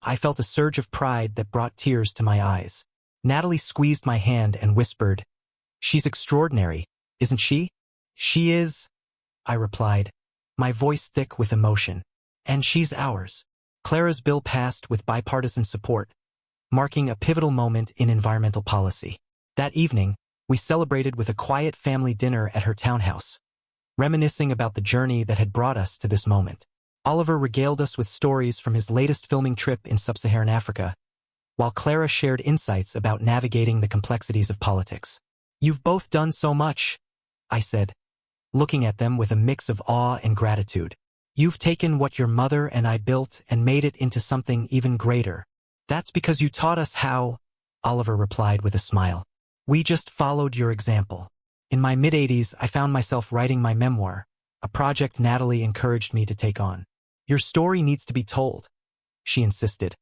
S2: I felt a surge of pride that brought tears to my eyes. Natalie squeezed my hand and whispered, "She's extraordinary, isn't she?" "She is," I replied, my voice thick with emotion. "And she's ours." Clara's bill passed with bipartisan support, marking a pivotal moment in environmental policy. That evening, we celebrated with a quiet family dinner at her townhouse, reminiscing about the journey that had brought us to this moment. Oliver regaled us with stories from his latest filming trip in sub-Saharan Africa, while Clara shared insights about navigating the complexities of politics. "You've both done so much," I said, looking at them with a mix of awe and gratitude. "You've taken what your mother and I built and made it into something even greater." "That's because you taught us how," Oliver replied with a smile. "We just followed your example." In my mid-80s, I found myself writing my memoir, a project Natalie encouraged me to take on. "Your story needs to be told," she insisted,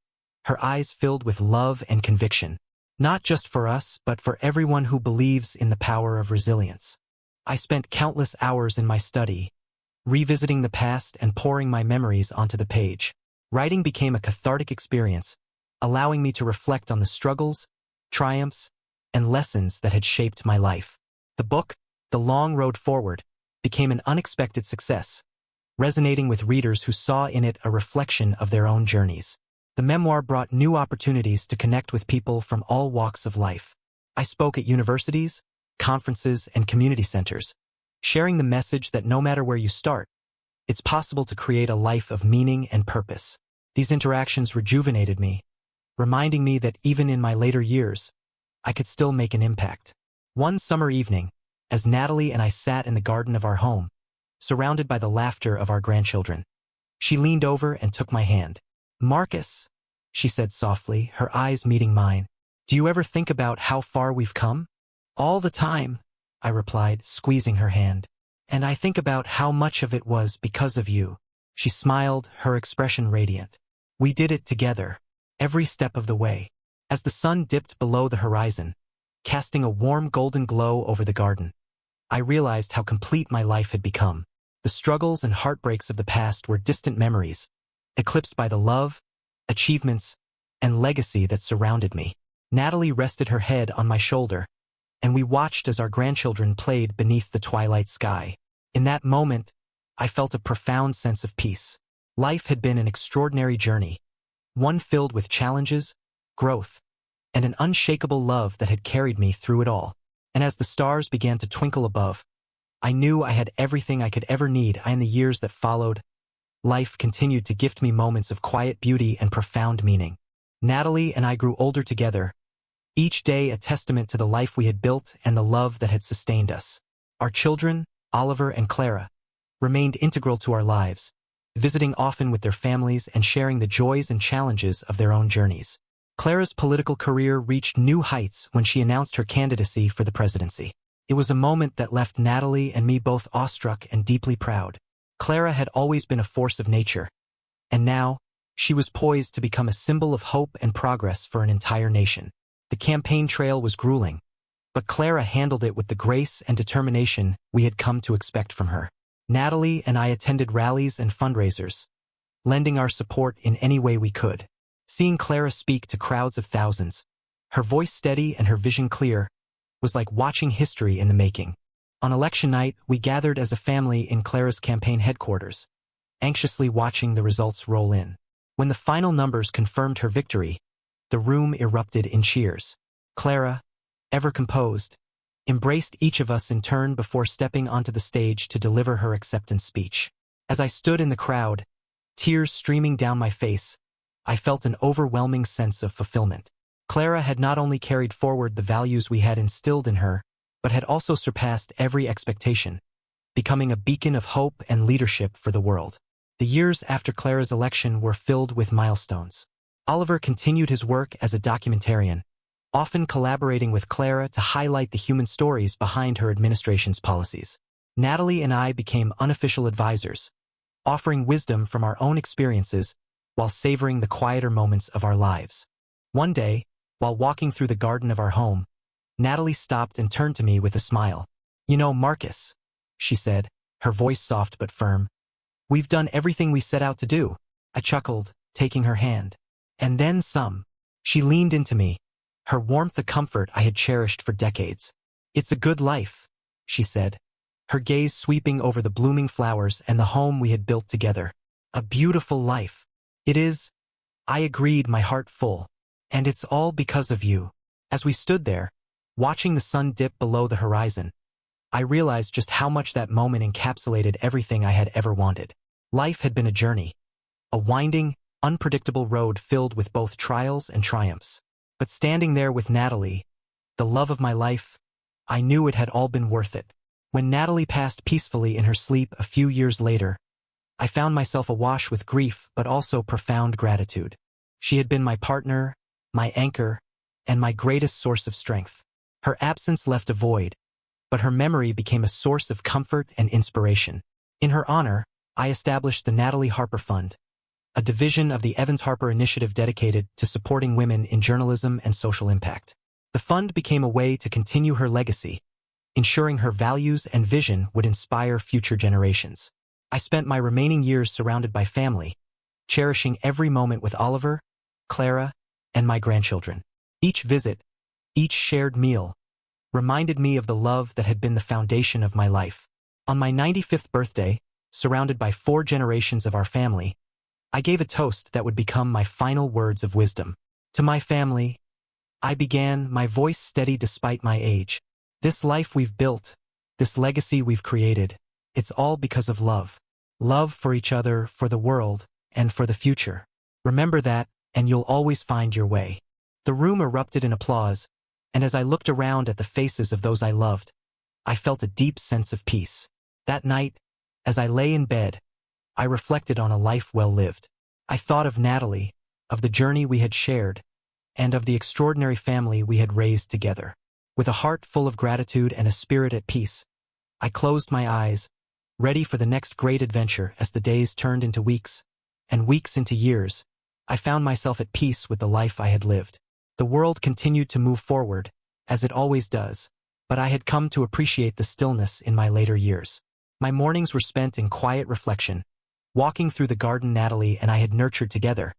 S2: her eyes filled with love and conviction. "Not just for us, but for everyone who believes in the power of resilience." I spent countless hours in my study, revisiting the past and pouring my memories onto the page. Writing became a cathartic experience, allowing me to reflect on the struggles, triumphs, and lessons that had shaped my life. The book, The Long Road Forward, became an unexpected success, resonating with readers who saw in it a reflection of their own journeys. The memoir brought new opportunities to connect with people from all walks of life. I spoke at universities, conferences, and community centers, sharing the message that no matter where you start, it's possible to create a life of meaning and purpose. These interactions rejuvenated me, reminding me that even in my later years, I could still make an impact. One summer evening, as Natalie and I sat in the garden of our home, surrounded by the laughter of our grandchildren, she leaned over and took my hand. "Marcus," she said softly, her eyes meeting mine, "do you ever think about how far we've come?" "All the time," I replied, squeezing her hand. "And I think about how much of it was because of you." She smiled, her expression radiant. "We did it together, every step of the way." As the sun dipped below the horizon, casting a warm golden glow over the garden, I realized how complete my life had become. The struggles and heartbreaks of the past were distant memories, eclipsed by the love, achievements, and legacy that surrounded me. Natalie rested her head on my shoulder, and we watched as our grandchildren played beneath the twilight sky. In that moment, I felt a profound sense of peace. Life had been an extraordinary journey, one filled with challenges, growth, and an unshakable love that had carried me through it all. And as the stars began to twinkle above, I knew I had everything I could ever need. In the years that followed, life continued to gift me moments of quiet beauty and profound meaning. Natalie and I grew older together, each day a testament to the life we had built and the love that had sustained us. Our children, Oliver and Clara, remained integral to our lives, visiting often with their families and sharing the joys and challenges of their own journeys. Clara's political career reached new heights when she announced her candidacy for the presidency. It was a moment that left Natalie and me both awestruck and deeply proud. Clara had always been a force of nature, and now, she was poised to become a symbol of hope and progress for an entire nation. The campaign trail was grueling, but Clara handled it with the grace and determination we had come to expect from her. Natalie and I attended rallies and fundraisers, lending our support in any way we could. Seeing Clara speak to crowds of thousands, her voice steady and her vision clear, was like watching history in the making. On election night, we gathered as a family in Clara's campaign headquarters, anxiously watching the results roll in. When the final numbers confirmed her victory, the room erupted in cheers. Clara, ever composed, embraced each of us in turn before stepping onto the stage to deliver her acceptance speech. As I stood in the crowd, tears streaming down my face, I felt an overwhelming sense of fulfillment. Clara had not only carried forward the values we had instilled in her, but had also surpassed every expectation, becoming a beacon of hope and leadership for the world. The years after Clara's election were filled with milestones. Oliver continued his work as a documentarian, often collaborating with Clara to highlight the human stories behind her administration's policies. Natalie and I became unofficial advisors, offering wisdom from our own experiences while savoring the quieter moments of our lives. One day, while walking through the garden of our home, Natalie stopped and turned to me with a smile. "You know, Marcus," she said, her voice soft but firm, "we've done everything we set out to do." I chuckled, taking her hand. "And then some." She leaned into me, her warmth a comfort I had cherished for decades. "It's a good life," she said, her gaze sweeping over the blooming flowers and the home we had built together. "A beautiful life." "It is," I agreed, my heart full. "And it's all because of you." As we stood there, watching the sun dip below the horizon, I realized just how much that moment encapsulated everything I had ever wanted. Life had been a journey, a winding, unpredictable road filled with both trials and triumphs. But standing there with Natalie, the love of my life, I knew it had all been worth it. When Natalie passed peacefully in her sleep a few years later, I found myself awash with grief but also profound gratitude. She had been my partner, my anchor, and my greatest source of strength. Her absence left a void, but her memory became a source of comfort and inspiration. In her honor, I established the Natalie Harper Fund, a division of the Evans Harper Initiative dedicated to supporting women in journalism and social impact. The fund became a way to continue her legacy, ensuring her values and vision would inspire future generations. I spent my remaining years surrounded by family, cherishing every moment with Oliver, Clara, and my grandchildren. Each visit, each shared meal, reminded me of the love that had been the foundation of my life. On my 95th birthday, surrounded by 4 generations of our family, I gave a toast that would become my final words of wisdom. "To my family," I began, my voice steady despite my age. "This life we've built, this legacy we've created, it's all because of love. Love for each other, for the world, and for the future. Remember that, and you'll always find your way." The room erupted in applause, and as I looked around at the faces of those I loved, I felt a deep sense of peace. That night, as I lay in bed, I reflected on a life well lived. I thought of Natalie, of the journey we had shared, and of the extraordinary family we had raised together. With a heart full of gratitude and a spirit at peace, I closed my eyes, ready for the next great adventure. As the days turned into weeks, and weeks into years, I found myself at peace with the life I had lived. The world continued to move forward, as it always does, but I had come to appreciate the stillness in my later years. My mornings were spent in quiet reflection, walking through the garden Natalie and I had nurtured together,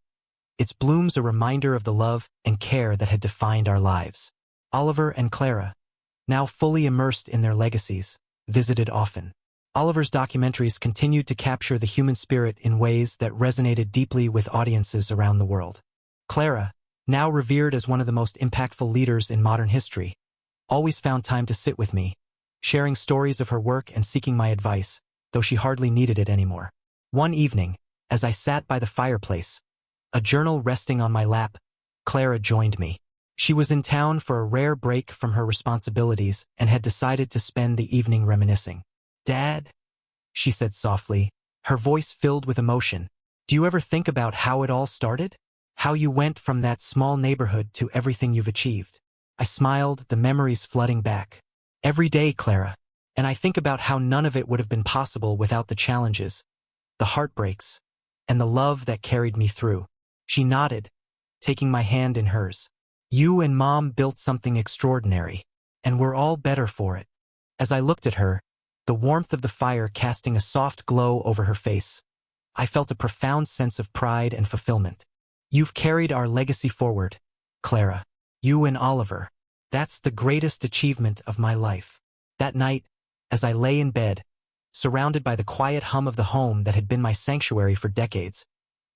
S2: its blooms a reminder of the love and care that had defined our lives. Oliver and Clara, now fully immersed in their legacies, visited often. Oliver's documentaries continued to capture the human spirit in ways that resonated deeply with audiences around the world. Clara, now revered as one of the most impactful leaders in modern history, always found time to sit with me, sharing stories of her work and seeking my advice, though she hardly needed it anymore. One evening, as I sat by the fireplace, a journal resting on my lap, Clara joined me. She was in town for a rare break from her responsibilities and had decided to spend the evening reminiscing. "Dad," she said softly, her voice filled with emotion, "do you ever think about how it all started? How you went from that small neighborhood to everything you've achieved?" I smiled, the memories flooding back. "Every day, Clara, and I think about how none of it would have been possible without the challenges, the heartbreaks, and the love that carried me through." She nodded, taking my hand in hers. "You and Mom built something extraordinary, and we're all better for it." As I looked at her, the warmth of the fire casting a soft glow over her face, I felt a profound sense of pride and fulfillment. "You've carried our legacy forward, Clara. You and Oliver. That's the greatest achievement of my life." That night, as I lay in bed, surrounded by the quiet hum of the home that had been my sanctuary for decades,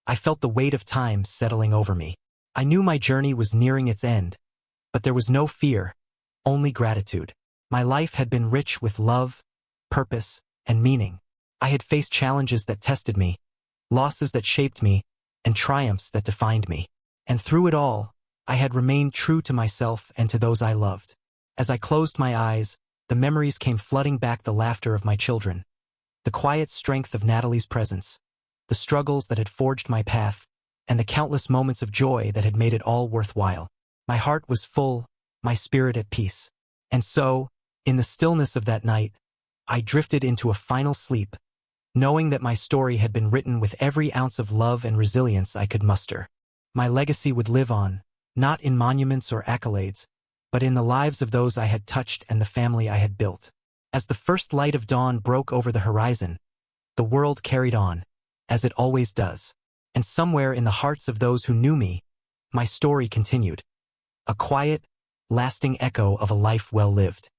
S2: I felt the weight of time settling over me. I knew my journey was nearing its end, but there was no fear, only gratitude. My life had been rich with love, purpose, and meaning. I had faced challenges that tested me, losses that shaped me, and triumphs that defined me. And through it all, I had remained true to myself and to those I loved. As I closed my eyes, the memories came flooding back: the laughter of my children, the quiet strength of Natalie's presence, the struggles that had forged my path, and the countless moments of joy that had made it all worthwhile. My heart was full, my spirit at peace. And so, in the stillness of that night, I drifted into a final sleep, knowing that my story had been written with every ounce of love and resilience I could muster. My legacy would live on, not in monuments or accolades, but in the lives of those I had touched and the family I had built. As the first light of dawn broke over the horizon, the world carried on, as it always does. And somewhere in the hearts of those who knew me, my story continued. A quiet, lasting echo of a life well lived.